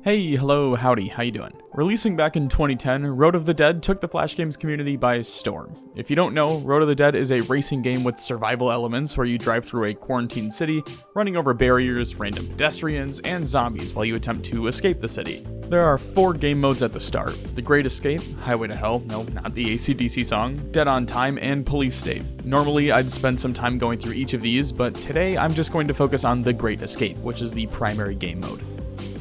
Hey, hello, howdy, how you doing? Releasing back in 2010, Road of the Dead took the Flash games community by storm. If you don't know, Road of the Dead is a racing game with survival elements where you drive through a quarantined city, running over barriers, random pedestrians, and zombies while you attempt to escape the city. There are 4 game modes at the start: The Great Escape, Highway to Hell, no, not the AC/DC song, Dead on Time, and Police State. Normally, I'd spend some time going through each of these, but today I'm just going to focus on The Great Escape, which is the primary game mode.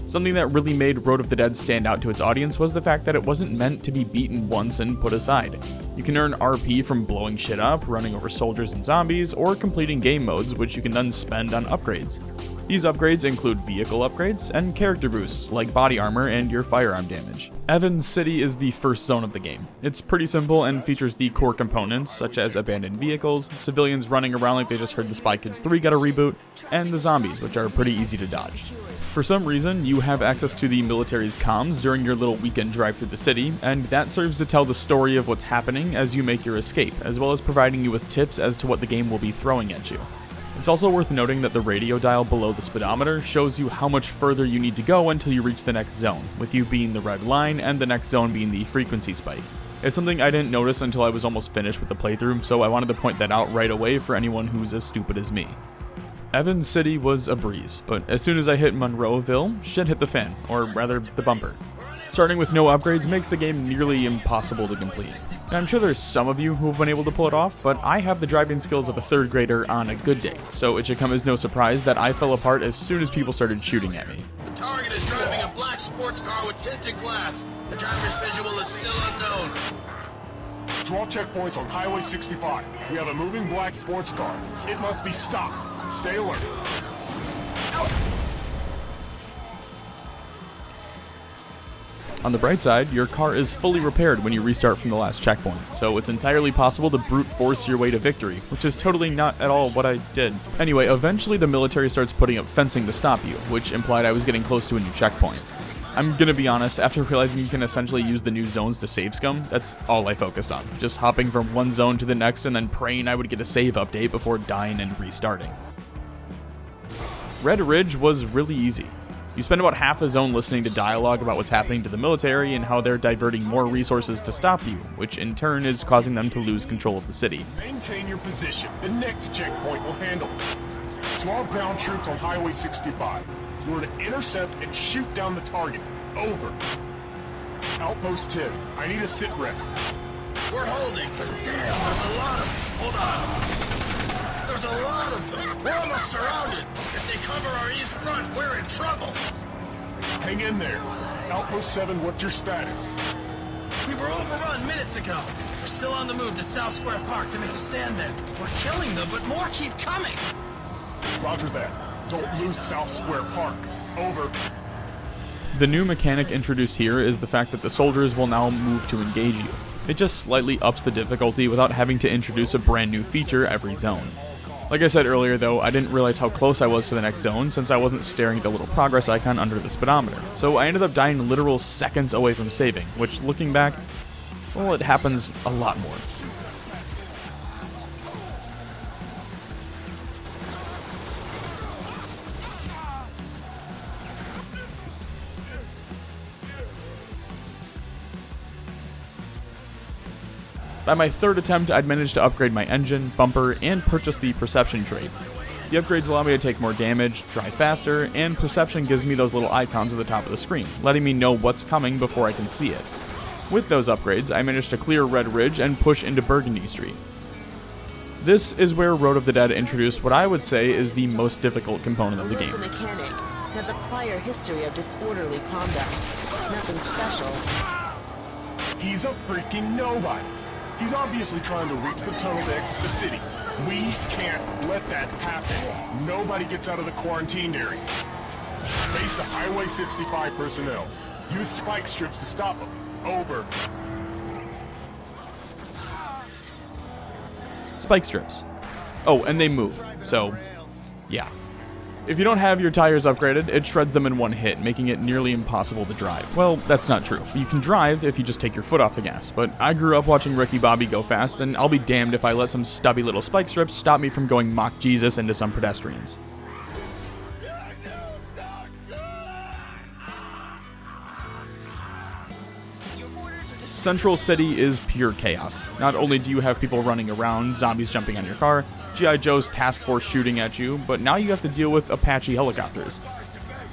Something that really made Road of the Dead stand out to its audience was the fact that it wasn't meant to be beaten once and put aside. You can earn RP from blowing shit up, running over soldiers and zombies, or completing game modes, which you can then spend on upgrades. These upgrades include vehicle upgrades and character boosts like body armor and your firearm damage. Evans City is the first zone of the game. It's pretty simple and features the core components such as abandoned vehicles, civilians running around like they just heard the Spy Kids 3 got a reboot, and the zombies, which are pretty easy to dodge. For some reason, you have access to the military's comms during your little weekend drive through the city, and that serves to tell the story of what's happening as you make your escape, as well as providing you with tips as to what the game will be throwing at you. It's also worth noting that the radio dial below the speedometer shows you how much further you need to go until you reach the next zone, with you being the red line and the next zone being the frequency spike. It's something I didn't notice until I was almost finished with the playthrough, so I wanted to point that out right away for anyone who's as stupid as me. Evans City was a breeze, but as soon as I hit Monroeville, shit hit the fan, or rather, the bumper. Starting with no upgrades makes the game nearly impossible to complete. And I'm sure there's some of you who've been able to pull it off, but I have the driving skills of a 3rd grader on a good day, so it should come as no surprise that I fell apart as soon as people started shooting at me. The target is driving a black sports car with tinted glass. The driver's visual is still unknown. To all checkpoints on Highway 65. We have a moving black sports car. It must be stopped. Stay alert. On the bright side, your car is fully repaired when you restart from the last checkpoint, so it's entirely possible to brute force your way to victory, which is totally not at all what I did. Anyway, eventually the military starts putting up fencing to stop you, which implied I was getting close to a new checkpoint. I'm gonna be honest, after realizing you can essentially use the new zones to save scum, that's all I focused on. Just hopping from one zone to the next and then praying I would get a save update before dying and restarting. Red Ridge was really easy. You spend about half the zone listening to dialogue about what's happening to the military and how they're diverting more resources to stop you, which in turn is causing them to lose control of the city. Maintain your position. The next checkpoint will handle it. To all ground troops on Highway 65, you are to intercept and shoot down the target. Over. Outpost 10, I need a sit rep. We're holding. Damn, there's a lot of them. Hold on. There's a lot of them. We're almost surrounded. If they cover our east front, we're in trouble. Hang in there. Outpost 7, what's your status? We were overrun minutes ago. We're still on the move to South Square Park to make a stand there. We're killing them, but more keep coming. Roger that. Don't lose South Square Park. Over. The new mechanic introduced here is the fact that the soldiers will now move to engage you. It just slightly ups the difficulty without having to introduce a brand new feature every zone. Like I said earlier though, I didn't realize how close I was to the next zone since I wasn't staring at the little progress icon under the speedometer, so I ended up dying literal seconds away from saving, which looking back, well, it happens a lot more. By my 3rd attempt, I'd managed to upgrade my engine, bumper, and purchase the perception trait. The upgrades allow me to take more damage, drive faster, and perception gives me those little icons at the top of the screen, letting me know what's coming before I can see it. With those upgrades, I managed to clear Red Ridge and push into Burgony Street. This is where Road of the Dead introduced what I would say is the most difficult component of the game. The mechanic has a prior history of disorderly conduct. Nothing special. He's a freaking nobody. He's obviously trying to reach the tunnel to exit the city. We can't let that happen. Nobody gets out of the quarantined area. Face the Highway 65 personnel. Use spike strips to stop them. Over. Spike strips. Oh, and they move, so yeah. If you don't have your tires upgraded, it shreds them in one hit, making it nearly impossible to drive. Well, that's not true. You can drive if you just take your foot off the gas, but I grew up watching Ricky Bobby go fast, and I'll be damned if I let some stubby little spike strips stop me from going mock Jesus into some pedestrians. Central City is pure chaos. Not only do you have people running around, zombies jumping on your car, G.I. Joe's task force shooting at you, but now you have to deal with Apache helicopters.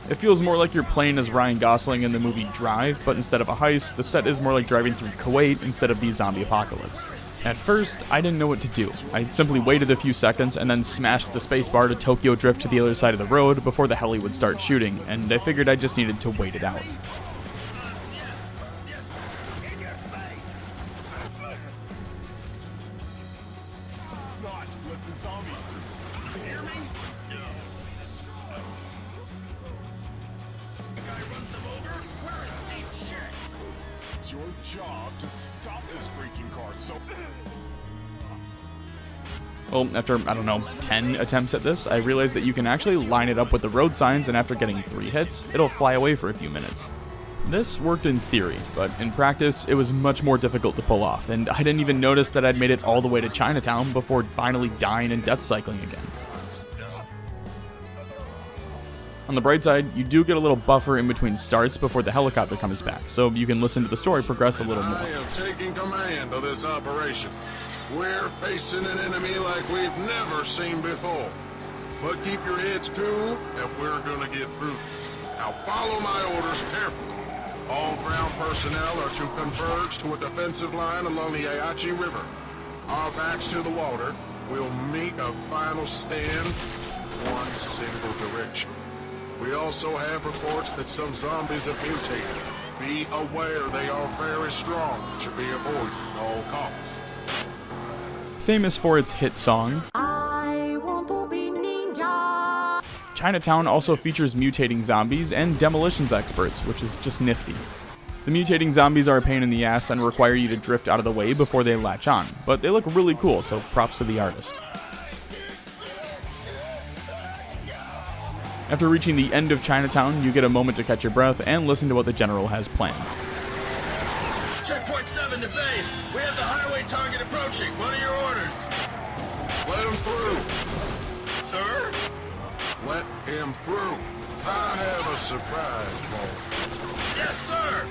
It feels more like you're playing as Ryan Gosling in the movie Drive, but instead of a heist, the set is more like driving through Kuwait instead of the zombie apocalypse. At first, I didn't know what to do. I simply waited a few seconds and then smashed the spacebar to Tokyo drift to the other side of the road before the heli would start shooting, and I figured I just needed to wait it out. Not let the zombies through. You hear me? The guy runs them over? We're in deep shit. It's your job to stop this freaking car, so... Well, after, 10 attempts at this, I realized that you can actually line it up with the road signs, and after getting 3 hits, it'll fly away for a few minutes. This worked in theory, but in practice, it was much more difficult to pull off, and I didn't even notice that I'd made it all the way to Chinatown before finally dying and death cycling again. On the bright side, you do get a little buffer in between starts before the helicopter comes back, so you can listen to the story progress a little more. I am taking command of this operation. We're facing an enemy like we've never seen before. But keep your heads cool, and we're gonna get through. Now follow my orders carefully. All ground personnel are to converge to a defensive line along the Ayachi River. Our backs to the water. We'll meet a final stand, one single direction. We also have reports that some zombies have mutated. Be aware they are very strong, should be avoided at all costs. Famous for its hit song, I want to be ninja. Chinatown also features mutating zombies and demolitions experts, which is just nifty. The mutating zombies are a pain in the ass and require you to drift out of the way before they latch on, but they look really cool, so props to the artist. After reaching the end of Chinatown, you get a moment to catch your breath and listen to what the general has planned. Checkpoint 7 to base. We have the highway target approaching. What are your orders? Let him through. Sir? Let him through. I have a surprise for you. Yes, sir.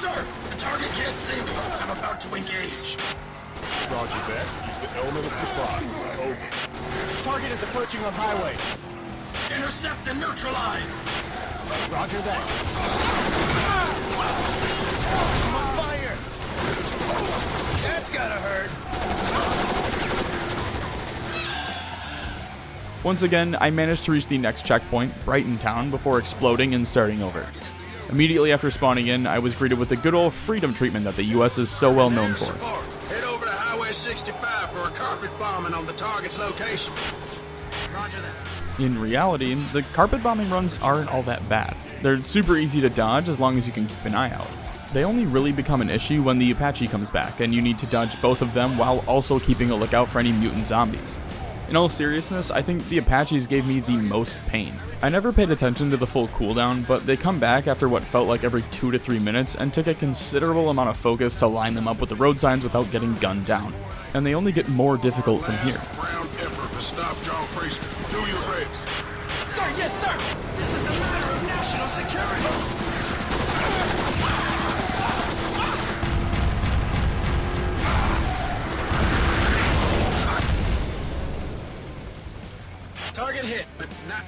Sir, the target can't see me. I'm about to engage. Roger that. Use the element of surprise. Over. Target is approaching on highway. Intercept and neutralize. Roger that. I'm on fire. That's gotta hurt. Once again, I managed to reach the next checkpoint, Brighton Town, before exploding and starting over. Immediately after spawning in, I was greeted with the good old freedom treatment that the US is so well known for. Head over to Highway 65 for a carpet bombing on the target's location. Roger that. In reality, the carpet bombing runs aren't all that bad. They're super easy to dodge as long as you can keep an eye out. They only really become an issue when the Apache comes back, and you need to dodge both of them while also keeping a lookout for any mutant zombies. In all seriousness, I think the Apaches gave me the most pain. I never paid attention to the full cooldown, but they come back after what felt like every 2 to 3 minutes and took a considerable amount of focus to line them up with the road signs without getting gunned down. And they only get more difficult from here. Round effort to stop John Fraser. Do your best. Sir, yes, sir! This is a matter of national security! Target hit, but not...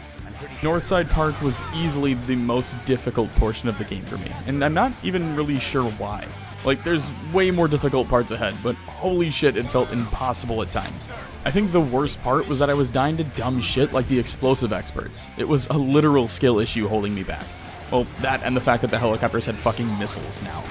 Northside Park was easily the most difficult portion of the game for me, and I'm not even really sure why. Like, there's way more difficult parts ahead, but holy shit, it felt impossible at times. I think the worst part was that I was dying to dumb shit like the explosive experts. It was a literal skill issue holding me back. Well, that and the fact that the helicopters had fucking missiles now.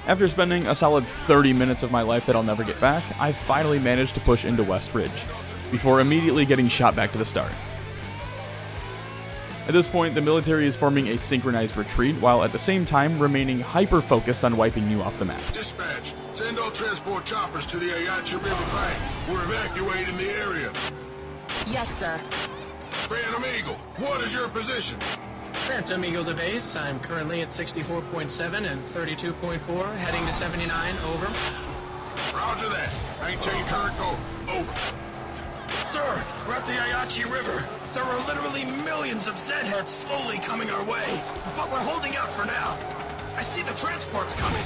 After spending a solid 30 minutes of my life that I'll never get back, I finally managed to push into West Ridge, before immediately getting shot back to the start. At this point, the military is forming a synchronized retreat, while at the same time remaining hyper-focused on wiping you off the map. Dispatch, send all transport choppers to the Ayachi River bank. We're evacuating the area. Yes, sir. Phantom Eagle, what is your position? Phantom Eagle to base. I'm currently at 64.7 and 32.4, heading to 79, over. Roger that. Maintain current course. Over. Sir, we're at the Ayachi River. There are literally millions of Zedheads slowly coming our way, but we're holding out for now. I see the transports coming.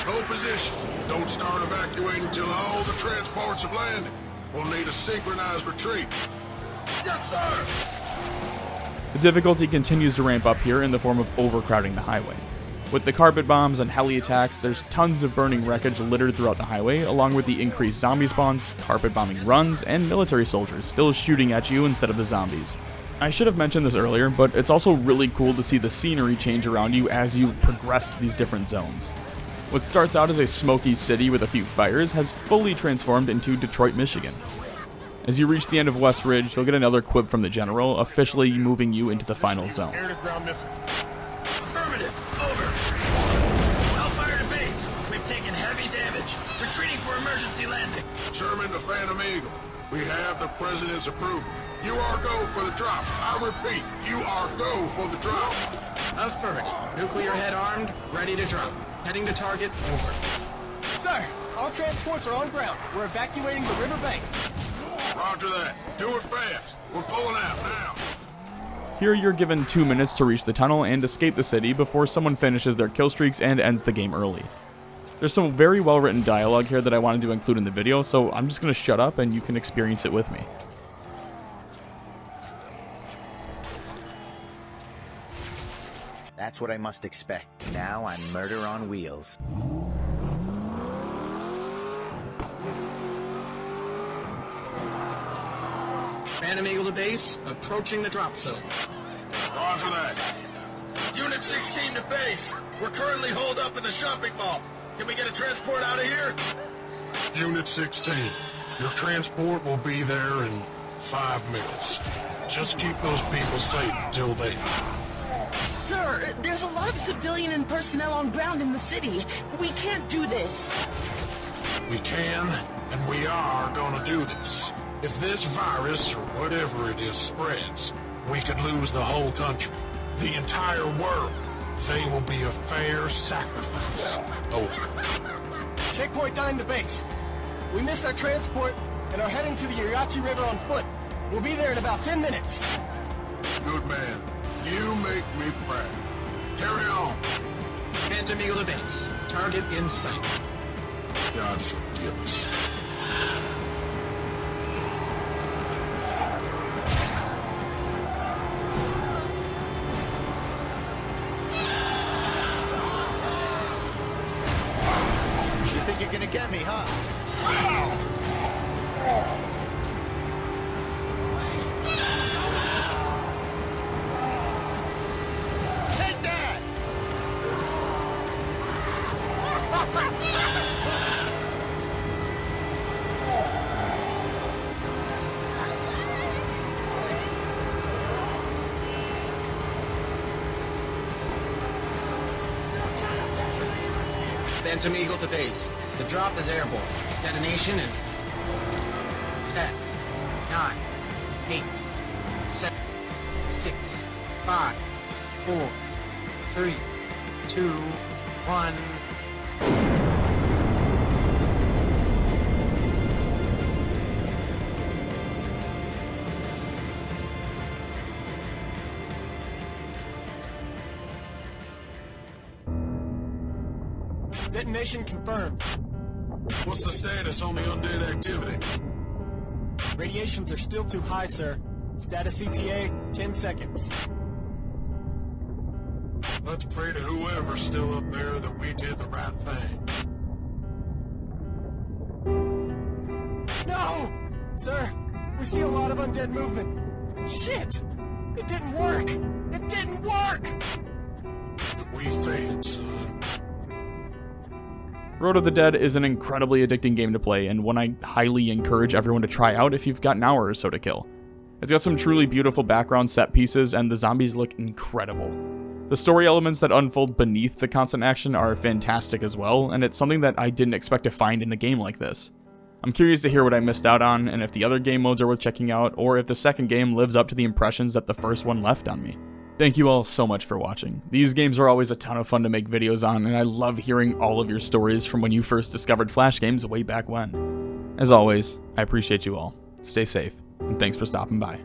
Hold position. Don't start evacuating until all the transports have landed. We'll need a synchronized retreat. Yes, sir! The difficulty continues to ramp up here in the form of overcrowding the highway. With the carpet bombs and heli attacks, there's tons of burning wreckage littered throughout the highway, along with the increased zombie spawns, carpet bombing runs, and military soldiers still shooting at you instead of the zombies. I should have mentioned this earlier, but it's also really cool to see the scenery change around you as you progress to these different zones. What starts out as a smoky city with a few fires has fully transformed into Detroit, Michigan. As you reach the end of West Ridge, you'll get another quip from the General, officially moving you into the final zone. Air-to-ground missile. Affirmative. Over. Hellfire to base. We've taken heavy damage. Retreating for emergency landing. Sherman to Phantom Eagle. We have the President's approval. You are go for the drop. I repeat, you are go for the drop. Affirmative. Nuclear head armed, ready to drop. Heading to target, over. Sir, all transports are on ground. We're evacuating the riverbank. Roger that. Do it fast. We're pulling out now. Here you're given 2 minutes to reach the tunnel and escape the city before someone finishes their kill streaks and ends the game early. There's some very well written dialogue here that I wanted to include in the video, so I'm just going to shut up and you can experience it with me. That's what I must expect. Now I'm murder on wheels. Phantom Eagle to base, approaching the drop zone. Roger that. Unit 16 to base. We're currently holed up in the shopping mall. Can we get a transport out of here? Unit 16. Your transport will be there in 5 minutes. Just keep those people safe until then. Sir, there's a lot of civilian and personnel on ground in the city. We can't do this. We can, and we are gonna do this. If this virus, or whatever it is, spreads, we could lose the whole country, the entire world. They will be a fair sacrifice. Over. Checkpoint 9 to base. We missed our transport and are heading to the Ayachi River on foot. We'll be there in about 10 minutes. Good man. You make me proud. Carry on. Phantom Eagle to base. Target in sight. God forgive us. You think you're gonna get me, huh? Take that! Phantom Eagle to base. The drop is airborne. Detonation in 10, 9, 8, 7, 6, 5, 4, 3, 2, 1. Detonation confirmed. What's the status on the undead activity? Radiations are still too high, sir. Status ETA, 10 seconds. Let's pray to whoever's still up there that we did the right thing. No! Sir, we see a lot of undead movement. Shit! It didn't work! It didn't work! We failed, son. Road of the Dead is an incredibly addicting game to play, and one I highly encourage everyone to try out if you've got an hour or so to kill. It's got some truly beautiful background set pieces, and the zombies look incredible. The story elements that unfold beneath the constant action are fantastic as well, and it's something that I didn't expect to find in a game like this. I'm curious to hear what I missed out on, and if the other game modes are worth checking out, or if the second game lives up to the impressions that the first one left on me. Thank you all so much for watching. These games are always a ton of fun to make videos on, and I love hearing all of your stories from when you first discovered Flash games way back when. As always, I appreciate you all. Stay safe, and thanks for stopping by.